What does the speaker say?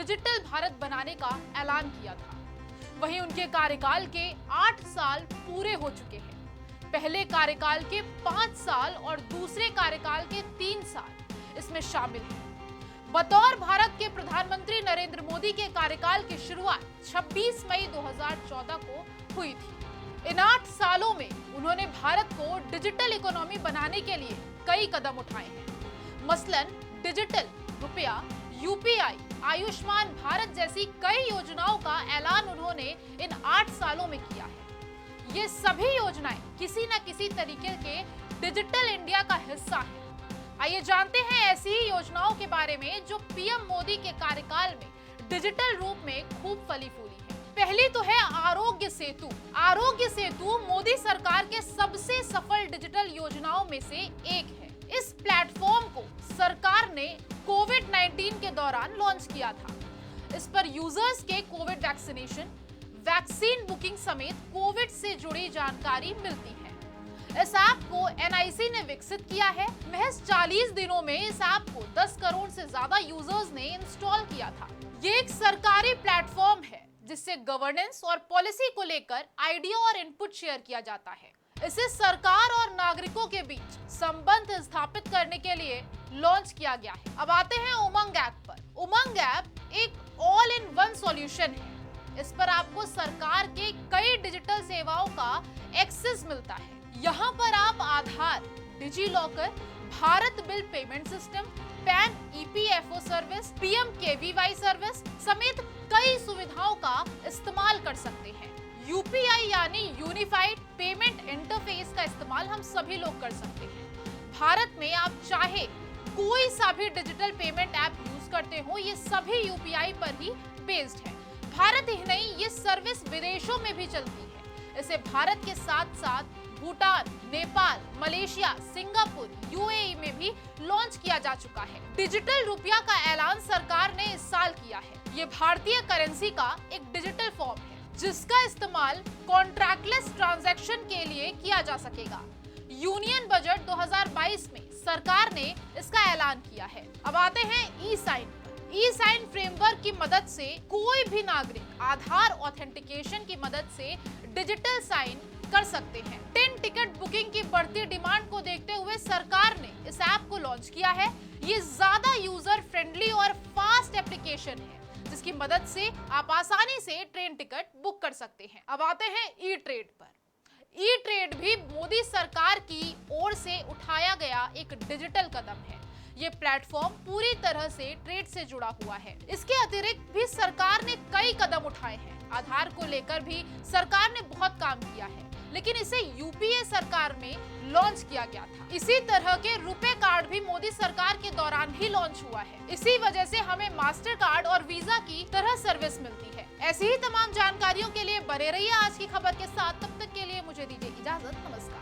Digital Bharat बनाने का ऐलान किया था। वहीं उनके कार्यकाल के 8 साल पूरे हो चुके हैं। पहले कार्यकाल के 5 साल और दूसरे कार्यकाल के 3 साल इसमें शामिल हैं। बतौर भारत के प्रधानमंत्री नरेंद्र मोदी के कार्यकाल की शुरुआत 26 मई 2014 को हुई थी। इन 8 सालों में उन्होंने भारत को डिजिटल इकोनॉमी बनाने के लिए कई कदम उठाए हैं। मसलन डिजिटल रुपया, यूपीआई, आयुष्मान भारत जैसी कई योजनाओं का ऐलान उन्होंने इन 8 सालों में किया है। ये सभी योजनाएं किसी न किसी तरीके के डिजिटल इंडिया का हिस्सा है। आइए जानते हैं ऐसी ही योजनाओं के बारे में जो पीएम मोदी के कार्यकाल में डिजिटल रूप में खूब फली फूली है। पहली तो है आरोग्य सेतु। आरोग्य सेतु मोदी सरकार के सबसे सफल डिजिटल योजनाओं में से एक है। इस प्लेटफॉर्म को सरकार ने कोविड-19 के दौरान लॉन्च किया था। इस पर यूजर्स के कोविड वैक्सीनेशन, वैक्सीन बुकिंग समेत कोविड से जुड़ी जानकारी मिलती है। इस ऐप को एनआईसी ने विकसित किया है। महज 40 दिनों में इस ऐप को 10 करोड़ से ज्यादा यूजर्स ने इंस्टॉल किया था। ये एक सरकारी प्लेटफॉर्म है जिससे गवर्नेंस और पॉलिसी को लेकर आइडिया और इनपुट शेयर किया जाता है। इसे सरकार और नागरिकों के बीच संबंध स्थापित करने के लिए लॉन्च किया गया है। अब आते हैं उमंग ऐप पर। उमंग ऐप एक ऑल इन वन सॉल्यूशन है। इस पर आपको सरकार के कई डिजिटल सेवाओं का एक्सेस मिलता है। यहाँ पर आप Aadhaar, DigiLocker, Bharat bill payment system, PAN EPFO service, PMKVY service समेत कई सुविधाओं का इस्तेमाल कर सकते हैं। यूपीआई यानी यूनिफाइड पेमेंट इंटरफेस का इस्तेमाल हम सभी लोग कर सकते हैं। भारत में आप चाहे कोई सा भी डिजिटल पेमेंट ऐप यूज करते हो, ये सभी यूपीआई पर ही बेस्ड है। भारत ही नहीं, ये सर्विस विदेशों में भी चलती है। इसे भारत के साथ साथ Bhutan, Nepal, Malaysia, Singapore, UAE में भी लॉन्च किया जा चुका है। डिजिटल रुपया का ऐलान सरकार ने इस साल किया है। ये भारतीय करेंसी का एक डिजिटल फॉर्म है जिसका इस्तेमाल कॉन्ट्रैक्टलेस ट्रांजैक्शन के लिए किया जा सकेगा। यूनियन बजट 2022 में सरकार ने इसका ऐलान किया है। अब आते हैं ई साइन। ई साइन फ्रेमवर्क की मदद से कोई भी नागरिक आधार ऑथेंटिकेशन की मदद से डिजिटल साइन कर सकते हैं। ट्रेन टिकट बुकिंग की बढ़ती डिमांड को देखते हुए सरकार ने इस ऐप को लॉन्च किया है। ये ज्यादा यूजर फ्रेंडली और फास्ट एप्लीकेशन है जिसकी मदद से आप आसानी से ट्रेन टिकट बुक कर सकते हैं। अब आते हैं ई ट्रेड पर। ई ट्रेड भी मोदी सरकार की ओर से उठाया गया एक डिजिटल कदम है। ये प्लेटफॉर्म पूरी तरह से ट्रेड से जुड़ा हुआ है। इसके अतिरिक्त भी सरकार ने कई कदम उठाए हैं। आधार को लेकर भी सरकार ने बहुत काम किया है, लेकिन इसे यूपीए सरकार में लॉन्च किया गया था। इसी तरह के रुपए कार्ड भी मोदी सरकार के दौरान ही लॉन्च हुआ है। इसी वजह से हमें मास्टर कार्ड और वीजा की तरह सर्विस मिलती है। ऐसी ही तमाम जानकारियों के लिए बने रहिए आज की खबर के साथ। तब तक के लिए मुझे दीजिए इजाजत। नमस्कार।